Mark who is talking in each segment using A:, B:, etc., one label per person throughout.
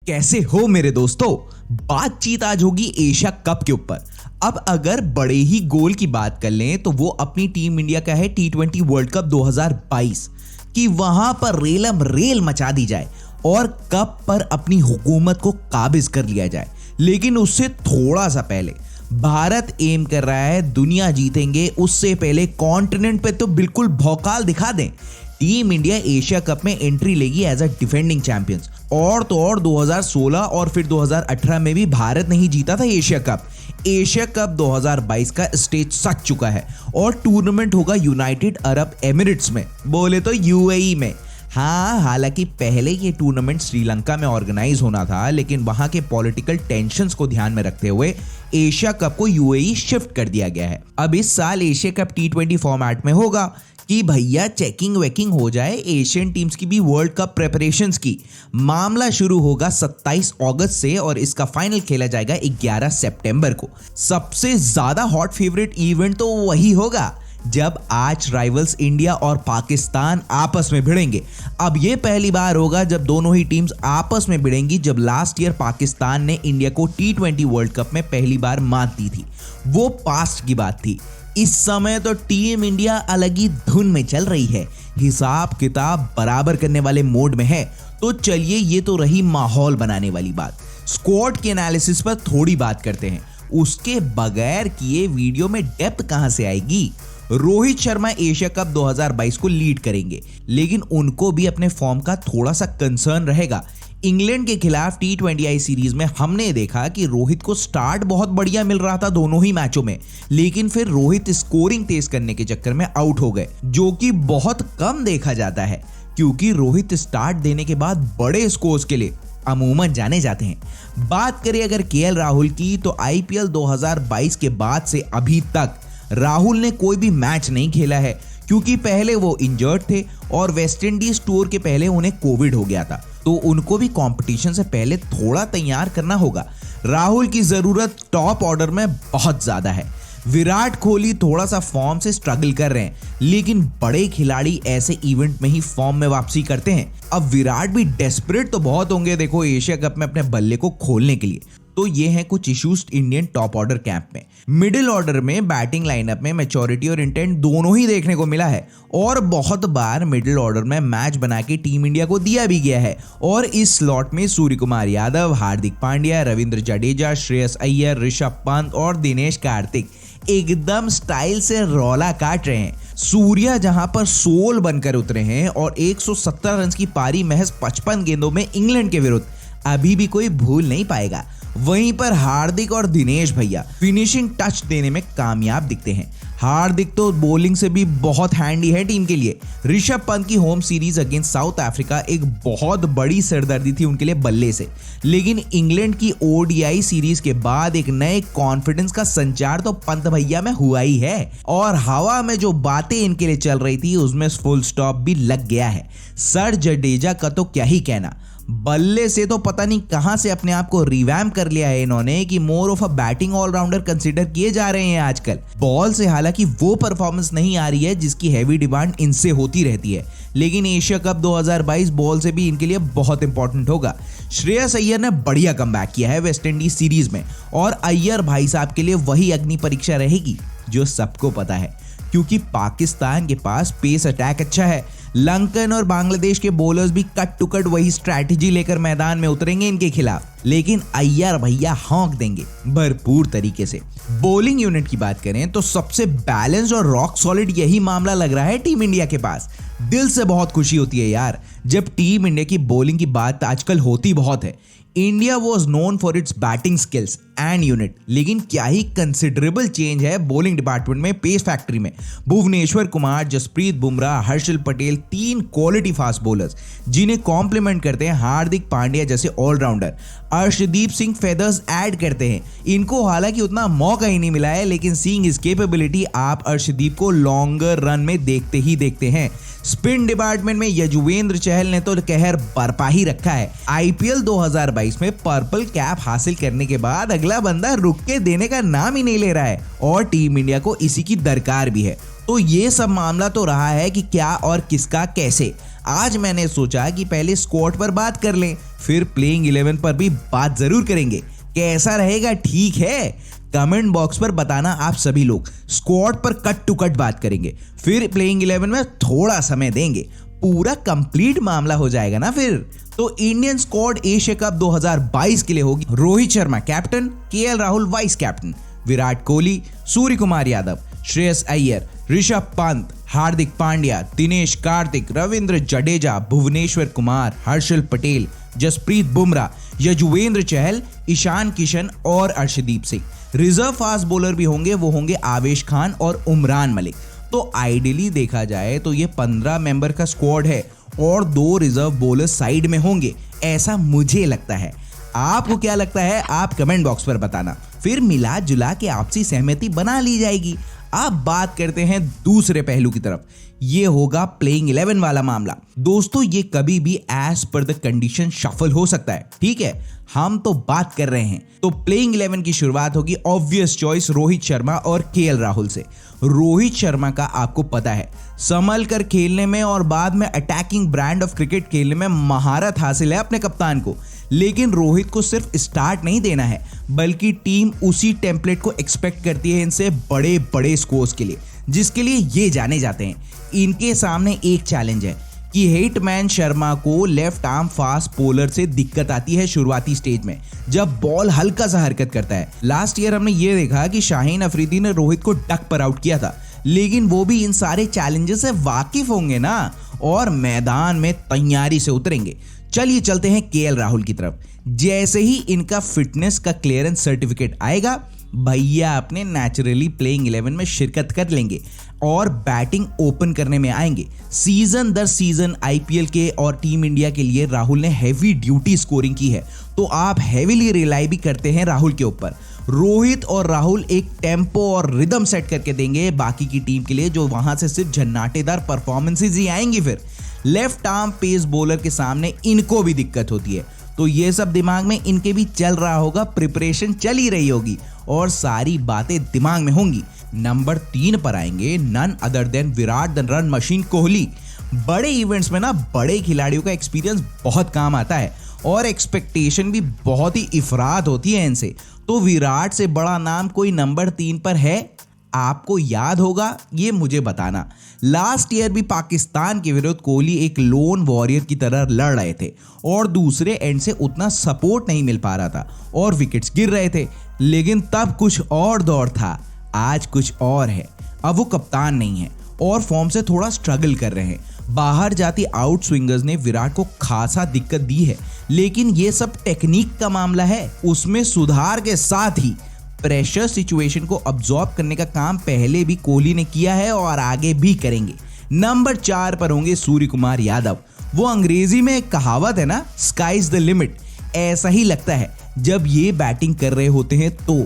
A: कैसे हो मेरे दोस्तों। बातचीत आज होगी एशिया कप के ऊपर। अब अगर बड़े ही गोल की बात कर लें तो वो अपनी टीम इंडिया का है T20 वर्ल्ड कप 2022 कि वहां पर रेलम रेल मचा दी जाए और कप पर अपनी हुकूमत को काबिज कर लिया जाए। लेकिन उससे थोड़ा सा पहले भारत एम कर रहा है दुनिया जीतेंगे, उससे पहले कॉन्टिनेंट पे तो बिल्कुल भौकाल दिखा दें। टीम इंडिया एशिया कप में एंट्री लेगी एज अ डिफेंडिंग चैंपियंस। और तो और 2016 और फिर 2018 में भी भारत नहीं जीता था एशिया कप। एशिया कप 2022 का स्टेज सज चुका है और टूर्नामेंट होगा यूनाइटेड अरब एमिरेट्स में, बोले तो यूएई में। हाँ, हालांकि पहले ये टूर्नामेंट श्रीलंका में ऑर्गेनाइज होना था, लेकिन वहां के पॉलिटिकल टेंशंस को ध्यान में रखते हुए एशिया कप को यूएई शिफ्ट कर दिया गया है। अब इस साल एशिया कप T20 फॉर्मेट में होगा कि भैया चेकिंग वेकिंग हो जाए एशियन टीम्स की भी वर्ल्ड कप प्रेपरेशंस की। मामला शुरू होगा 27 अगस्त से और इसका फाइनल खेला जाएगा 11 सितंबर को। सबसे ज्यादा हॉट फेवरेट इवेंट तो वही होगा जब आज राइवल्स इंडिया और पाकिस्तान आपस में भिड़ेंगे। अब ये पहली बार होगा जब दोनों ही टीम्स आपस में भिड़ेंगी। जब लास्ट ईयर पाकिस्तान ने इंडिया को T20 वर्ल्ड कप में पहली बार मात दी थी, वो पास्ट की बात थी। इस समय तो टीम इंडिया अलग ही धुन में चल रही है, हिसाब किताब बराबर करने वाले मोड में है। तो चलिए, ये तो रही माहौल बनाने वाली बात। स्क्वाड के एनालिसिस पर थोड़ी बात करते हैं। उसके बगैर किए वीडियो में डेप्थ कहां से आएगी। रोहित शर्मा एशिया कप 2022 को लीड करेंगे, लेकिन उनको भी अपने फॉर्म का थोड़ा सा कंसर्न रहेगा। इंग्लैंड के खिलाफ T20I सीरीज में हमने देखा कि रोहित को स्टार्ट बहुत बढ़िया मिल रहा था दोनों ही मैचों में, लेकिन फिर रोहित स्कोरिंग तेज करने के चक्कर में आउट हो गए, जो कि बहुत कम देखा जाता है क्योंकि रोहित स्टार्ट देने के बाद बड़े स्कोर्स के लिए अमूमन जाने जाते हैं। बात करें अगर KL राहुल की, तो IPL 2022 के बाद से अभी तक राहुल ने कोई भी मैच नहीं खेला है क्योंकि पहले वो इंजर्ड थे और वेस्ट इंडीज टूर के पहले उन्हें कोविड हो गया था, तो उनको भी कंपटीशन से पहले थोड़ा तैयार करना होगा। राहुल की जरूरत टॉप ऑर्डर में बहुत ज्यादा है। विराट कोहली थोड़ा सा फॉर्म से स्ट्रगल कर रहे हैं, लेकिन बड़े खिलाड़ी ऐसे इवेंट में ही फॉर्म में वापसी करते हैं। अब विराट भी डेस्परेट तो बहुत होंगे देखो एशिया कप में अपने बल्ले को खोलने के लिए। तो ये हैं कुछ issues Indian top order camp में। मिडिल ऑर्डर में बैटिंग लाइनअप में मैच्योरिटी और इंटेंट दोनों ही देखने को मिला है और बहुत बार मिडिल ऑर्डर में मैच बना के टीम इंडिया को दिया भी गया है। और इस स्लॉट में सूर्य कुमार यादव, हार्दिक पांड्या, रविंद्र जडेजा, श्रेयस अय्यर, ऋषभ पंत और दिनेश कार्तिक एकदम स्टाइल से रौला काट रहे हैं। सूर्या जहां पर सोल बनकर उतरे हैं और 117 रन की पारी महज 55 गेंदों में इंग्लैंड के विरुद्ध अभी भी कोई भूल नहीं पाएगा। वहीं पर हार्दिक और दिनेश भैया फिनिशिंग टच देने में कामयाब दिखते हैं। हार्दिक तो बॉलिंग से भी बहुत हैंडी है टीम के लिए। ऋषभ पंत की home series against south Africa एक बहुत बड़ी सरदर्दी थी उनके लिए बल्ले से, लेकिन इंग्लैंड की ODI सीरीज के बाद एक नए कॉन्फिडेंस का संचार तो पंत भैया में हुआ ही है और हवा में जो बातें इनके लिए चल रही थी उसमें फुल स्टॉप भी लग गया है। सर जडेजा का तो क्या ही कहना, बल्ले से तो पता नहीं कहां से अपने आप को रिवैम्प कर लिया है इन्होंने कि more of a batting allrounder consider किए जा रहे हैं आजकल। बॉल से हालांकि वो परफॉर्मेंस नहीं आ रही है जिसकी हैवी डिमांड इनसे होती रहती है, लेकिन एशिया कप 2022 बॉल से भी इनके लिए बहुत इंपॉर्टेंट होगा। श्रेयस अय्यर ने बढ़िया कमबैक किया है वेस्ट इंडीज सीरीज में और अय्यर भाई साहब के लिए वही अग्नि परीक्षा रहेगी जो सबको पता है, क्योंकि पाकिस्तान के पास पेस अटैक अच्छा है। लंकन और बांग्लादेश के बॉलर्स भी कट टू कट वही स्ट्रैटेजी लेकर मैदान में उतरेंगे इनके खिलाफ, लेकिन अय्यर भैया हॉक देंगे भरपूर तरीके से। बॉलिंग यूनिट की बात करें तो सबसे बैलेंस और रॉक सॉलिड यही मामला लग रहा है टीम इंडिया के पास। दिल से बहुत खुशी होती है यार जब टीम इंडिया की बॉलिंग की बात आजकल होती बहुत है। India was known for its batting skills and unit, लेकिन क्या ही कंसिडरेबल चेंज है बॉलिंग डिपार्टमेंट में, पेस फैक्ट्री में। Bhuvneshwar Kumar, Jasprit Bumrah, Harshal Patel, 3 quality fast bowlers जिन्हें कॉम्प्लीमेंट करते हैं हार्दिक पांड्या जैसे allrounder. Arshdeep Singh feathers add करते हैं। इनको हालांकि उतना मौका ही नहीं मिला है, लेकिन सीइंग इस कैपेबिलिटी आप अर्शदीप को लॉन्गर रन में देखते ही देखते हैं। स्पिन डिपार्टमेंट में यजुवेंद्र चहल ने तो कहर बरपा ही रखा है। IPL 2022 में पर्पल कैप हासिल करने के बाद अगला बंदा रुक के देने का नाम ही नहीं ले रहा है और टीम इंडिया को इसी की दरकार भी है। तो ये सब मामला तो रहा है कि क्या और किसका कैसे। आज मैंने सोचा कि पहले स्क्वाड पर बात कर लें, फिर प्लेइंग 11 पर भी बात जरूर करेंगे। कैसा रहेगा, ठीक है? कमेंट बॉक्स पर बताना आप सभी लोग। स्क्वाड पर कट टू कट बात करेंगे, फिर प्लेइंग 11 में थोड़ा समय देंगे, पूरा कंप्लीट मामला हो जाएगा ना फिर। तो इंडियन स्क्वाड एशिया कप 2022 के लिए होगी Rohit Sharma captain, KL Rahul vice captain, Virat Kohli, Surya Kumar Yadav, Shreyas Iyer, Rishabh Pant, Hardik Pandya, Dinesh Karthik, Ravindra Jadeja, Bhuvneshwar Kumar, Harshal Patel, Jasprit Bumrah, Yuzvendra Chahal, Ishan Kishan और Arshdeep Singh. Reserve fast bowler भी होंगे, वो होंगे आवेश खान और उमरान मलिक। तो आइडियली देखा जाए तो ये 15 मेंबर का स्क्वाड है और 2 रिजर्व बॉलर साइड में होंगे, ऐसा मुझे लगता है। आपको क्या लगता है, आप कमेंट बॉक्स पर बताना, फिर मिला जुला के आपसी सहमति बना ली जाएगी। अब बात करते हैं दूसरे पहलू की तरफ, ये होगा प्लेइंग 11 वाला मामला। दोस्तों ये कभी भी as per the condition shuffle हो सकता है, ठीक है? हम तो बात कर रहे हैं। तो प्लेइंग 11 की शुरुआत होगी ऑब्वियस चॉइस रोहित शर्मा और केएल राहुल से। रोहित शर्मा का आपको पता है, संभल कर खेलने में और बाद में अटैकिंग ब्रांड ऑफ क्रिकेट खेलने में महारत हासिल है अपने कप्तान को। लेकिन रोहित को सिर्फ स्टार्ट नहीं देना है, बल्कि टीम उसी टेम्पलेट को एक्सपेक्ट करती है इनसे बड़े बड़े स्कोर्स के लिए, जिसके लिए ये जाने जाते हैं। इनके सामने एक चैलेंज है कि हिटमैन शर्मा को लेफ्ट आर्म फास्ट बॉलर से दिक्कत आती है शुरुआती स्टेज में, जब बॉल हल्का सा हरकत करता है। लास्ट ईयर हमने ये देखा कि शाहीन अफरीदी ने रोहित को डक पर आउट किया था, लेकिन वो भी इन सारे चैलेंजेस से वाकिफ होंगे ना और मैदान में तैयारी से उतरेंगे। चलिए चलते हैं केएल राहुल की तरफ। जैसे ही इनका फिटनेस का क्लियरेंस सर्टिफिकेट आएगा, भैया अपने नेचुरली प्लेइंग 11 में शिरकत कर लेंगे और बैटिंग ओपन करने में आएंगे। सीजन दर सीजन आईपीएल के और टीम इंडिया के लिए राहुल ने हैवी ड्यूटी स्कोरिंग की है, तो आप हैवीली रिलाई भी करते हैं राहुल के ऊपर। रोहित और राहुल एक टेम्पो और रिदम सेट करके देंगे बाकी की टीम के लिए, जो वहां से सिर्फ झन्नाटेदार परफॉर्मेंसेज ही आएंगी। फिर लेफ्ट आर्म पेस बॉलर के सामने इनको भी दिक्कत होती है, तो ये सब दिमाग में इनके भी चल रहा होगा, प्रिपरेशन चल ही रही होगी और सारी बातें दिमाग में होंगी। नंबर 3 पर आएंगे none other than Virat the run machine Kohli. बड़े इवेंट्स में ना बड़े खिलाड़ियों का एक्सपीरियंस बहुत काम आता है और एक्सपेक्टेशन भी बहुत ही इफरात होती है इनसे। तो विराट से बड़ा नाम कोई नंबर 3 पर है? आपको याद होगा, ये मुझे बताना। लास्ट ईयर भी पाकिस्तान के विरुद्ध कोहली एक लोन वॉरियर की तरह लड़ रहे थे और दूसरे एंड से उतना सपोर्ट नहीं मिल पा रहा था और विकेट्स गिर रहे थे, लेकिन तब कुछ और दौर था। आज कुछ और है। अब वो कप्तान नहीं है और फॉर्म से थोड़ा स्ट्रगल कर रहे हैं। बाहर जाती आउट स्विंगर्स ने विराट को खासा दिक्कत दी है, लेकिन ये सब टेक्निक का मामला है। उसमें सुधार के साथ ही प्रेशर सिचुएशन को अब्सॉर्ब करने का काम पहले भी कोहली ने किया है और आगे भी करेंगे। नंबर 4 पर होंगे सूर्य कुमार यादव। वो अंग्रेजी में एक कहावत है ना, स्काई इज द लिमिट, ऐसा ही लगता है जब ये बैटिंग कर रहे होते हैं। तो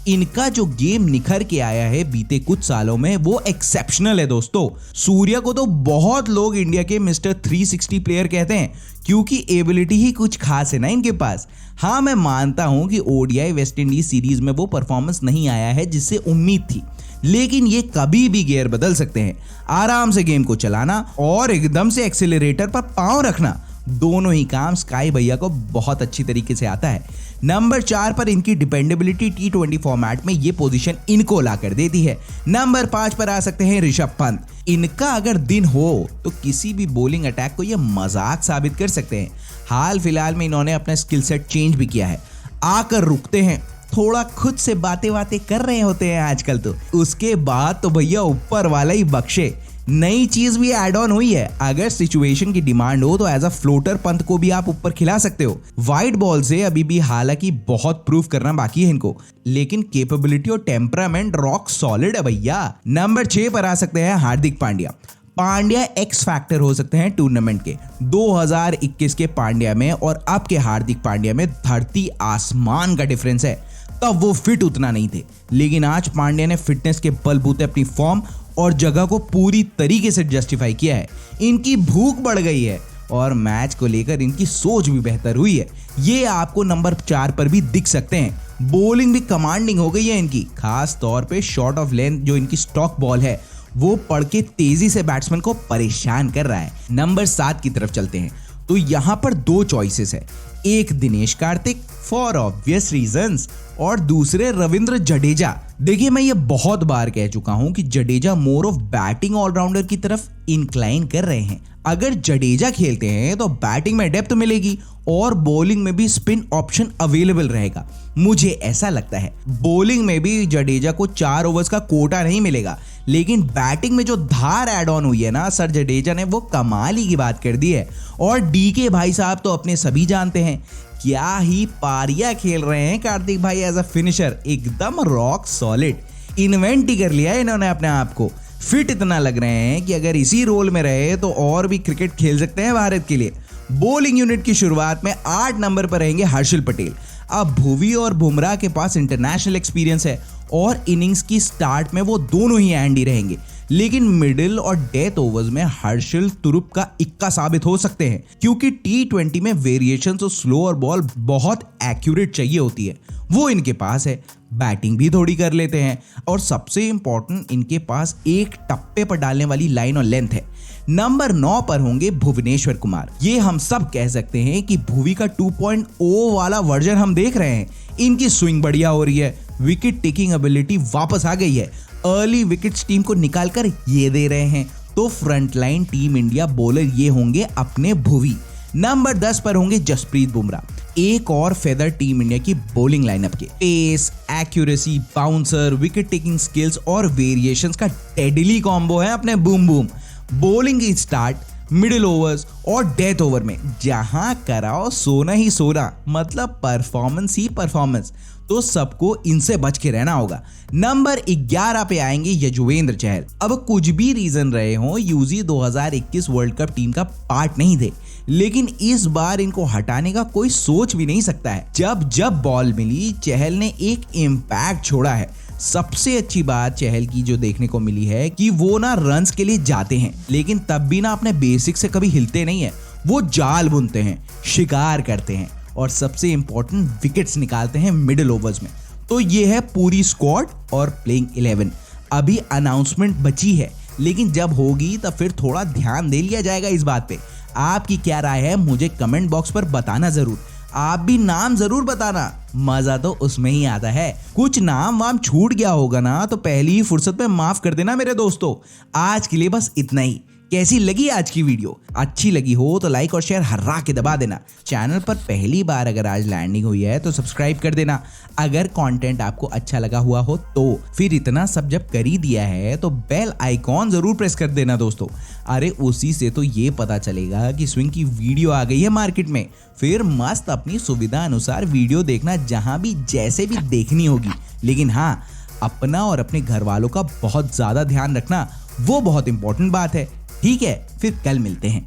A: इनका जो गेम निखर के आया है बीते कुछ सालों में, वो एक्सेप्शनल है दोस्तों। सूर्या को तो बहुत लोग इंडिया के मिस्टर 360 प्लेयर कहते हैं, क्योंकि एबिलिटी ही कुछ खास है ना इनके पास। हाँ, मैं मानता हूं कि ओडीआई वेस्ट इंडीज सीरीज में वो परफॉर्मेंस नहीं आया है जिससे उम्मीद थी, लेकिन ये कभी भी गियर बदल सकते हैं। आराम से गेम को चलाना और एकदम से एक्सेलरेटर पर पांव रखना, दोनों ही काम स्काई भैया को बहुत अच्छी तरीके से आता है। नंबर 4 पर इनकी डिपेंडेबिलिटी T20 फॉर्मेट में ये पोजीशन इनको ला कर देती है। नंबर 5 पर आ सकते हैं ऋषभ पंत। इनका अगर दिन हो तो किसी भी बॉलिंग अटैक को ये मजाक साबित कर सकते हैं। हाल फिलहाल में इन्होंने अपना स्किल सेट चेंज भी किया है, आकर रुकते हैं, थोड़ा खुद से बातें कर रहे होते हैं आजकल, तो उसके बाद तो भैया ऊपर वाला ही बख्शे। नई चीज भी ऐड ऑन हुई है, अगर सिचुएशन की डिमांड हो तो एज अ फ्लोटर पंत को भी आप ऊपर खिला सकते हो। वाइड बॉल से अभी भी हालांकि बहुत प्रूव करना बाकी है इनको, लेकिन कैपेबिलिटी और टेम्परामेंट रॉक सॉलिड है भैया। नंबर 6 पर आ सकते हैं हार्दिक पांड्या। पांड्या एक्स फैक्टर हो सकते हैं टूर्नामेंट के। 2021 के पांड्या में और अब के हार्दिक पांड्या में धरती आसमान का डिफरेंस है। तब वो फिट उतना नहीं थे, लेकिन आज पांड्या ने फिटनेस के बलबूते अपनी फॉर्म और जगह को पूरी तरीके से जस्टिफाई किया है। इनकी भूख बढ़ गई है और मैच को लेकर इनकी सोच भी बेहतर हुई है। ये आपको नंबर 4 पर भी दिख सकते हैं। बॉलिंग भी कमांडिंग हो गई है इनकी, खास तौर पे शॉर्ट ऑफ लेंथ जो इनकी स्टॉक बॉल है वो पढ़ के तेजी से बैट्समैन को परेशान कर रहा है। नंबर 7 की तरफ चलते हैं तो यहाँ पर 2 चॉइसेस है, एक Dinesh Karthik for obvious reasons और दूसरे रविंद्र जडेजा। देखिए मैं ये बहुत बार कह चुका हूं कि Jadeja more of batting allrounder की तरफ इंक्लाइन कर रहे हैं। अगर जडेजा खेलते हैं तो बैटिंग में डेप्थ मिलेगी और बॉलिंग में भी स्पिन ऑप्शन अवेलेबल रहेगा। मुझे ऐसा लगता है बॉलिंग में भी जडेजा को 4 ओवर्स का कोटा नहीं मिलेगा, लेकिन बैटिंग में जो धार ऐड ऑन हुई है ना सर जडेजा ने, वो कमाल ही की बात कर दी है। और डीके भाई साहब तो अपने सभी जानते हैं, क्या ही पारिया खेल रहे हैं कार्तिक भाई एज अ फिनिशर, एकदम रॉक सॉलिड। इन्वेंट ही कर लिया है इन्होंने अपने आप को। फिट इतना लग रहे हैं कि अगर इसी रोल में रहे तो और भी क्रिकेट खेल सकते हैं भारत के लिए। बॉलिंग यूनिट की शुरुआत में 8 नंबर पर रहेंगे हर्षल पटेल। अब भुवी और बुमराह के पास इंटरनेशनल एक्सपीरियंस है और इनिंग्स की स्टार्ट में वो दोनों ही हैंडी रहेंगे, लेकिन मिडिल और डेथ ओवर्स में हर्षल तुरुप का इक्का साबित हो सकते हैं, क्योंकि T20 में वेरिएशंस और स्लोअर बॉल बहुत एक्यूरेट चाहिए होती है, वो इनके पास है। बैटिंग भी थोड़ी कर लेते हैं और सबसे इंपॉर्टेंट इनके पास एक टप्पे पर डालने वाली लाइन और लेंथ है। नंबर 9 पर होंगे भुवनेश्वर कुमार। ये हम सब कह सकते हैं कि भुवी का 2.0 वाला वर्जन हम देख रहे हैं। इनकी स्विंग बढ़िया हो रही है, विकेट टेकिंग एबिलिटी वापस आ गई है, अर्ली विकेट्स टीम को निकालकर ये दे रहे हैं। तो फ्रंटलाइन टीम इंडिया बॉलर ये होंगे अपने भुवी। नंबर 10 पर होंगे जसप्रीत बुमराह, एक और फेदर टीम इंडिया की बॉलिंग लाइनअप के। Pace, accuracy, bouncer, wicket taking skills और वेरिएशंस का डेडली कॉम्बो है अपने बूम बूम। बॉलिंग की स्टार्ट, मिडिल ओवर्स और डेथ ओवर में जहां कराओ सोना ही सोना, मतलब परफॉर्मेंस ही परफॉर्मेंस। तो सबको इनसे बच के रहना होगा। नंबर 11 पे आएंगे यजुवेंद्र चहल। अब कुछ भी रीजन रहे हो, यूजी 2021 वर्ल्ड कप टीम का पार्ट नहीं थे, लेकिन इस बार इनको हटाने का कोई सोच भी नहीं सकता है। जब जब बॉल मिली चहल ने एक इम्पैक्ट छोड़ा है। सबसे अच्छी बात चहल की जो देखने को मिली है कि वो ना रन्स के लिए जाते हैं, लेकिन तब भी ना अपने बेसिक से कभी हिलते नहीं है। वो जाल बुनते हैं, शिकार करते हैं और सबसे इंपॉर्टेंट विकेट्स निकालते हैं मिडिल ओवर्स में। तो ये है पूरी स्क्वाड और प्लेइंग 11। अभी अनाउंसमेंट बची है, लेकिन जब होगी तब फिर थोड़ा ध्यान दे लिया जाएगा इस बात पे। आपकी क्या राय है मुझे कमेंट बॉक्स पर बताना जरूर। आप भी नाम जरूर बताना, मजा तो उसमें ही आता है। कुछ नाम वाम छूट गया होगा ना तो पहली ही फुर्सत में माफ कर देना मेरे दोस्तों। आज के लिए बस इतना ही। कैसी लगी आज की वीडियो? अच्छी लगी हो तो लाइक और शेयर हर्रा के दबा देना। चैनल पर पहली बार अगर आज लैंडिंग हुई है तो सब्सक्राइब कर देना। अगर कंटेंट आपको अच्छा लगा हुआ हो तो फिर इतना सब जब कर ही दिया है तो बेल आइकॉन जरूर प्रेस कर देना दोस्तों। अरे उसी से तो ये पता चलेगा कि स्विंग की वीडियो आ गई है मार्केट में। फिर मस्त अपनी सुविधा अनुसार वीडियो देखना, जहां भी जैसे भी देखनी होगी। लेकिन हाँ, अपना और अपने घर वालों का बहुत ज्यादा ध्यान रखना, वो बहुत इंपॉर्टेंट बात है। ठीक है, फिर कल मिलते हैं।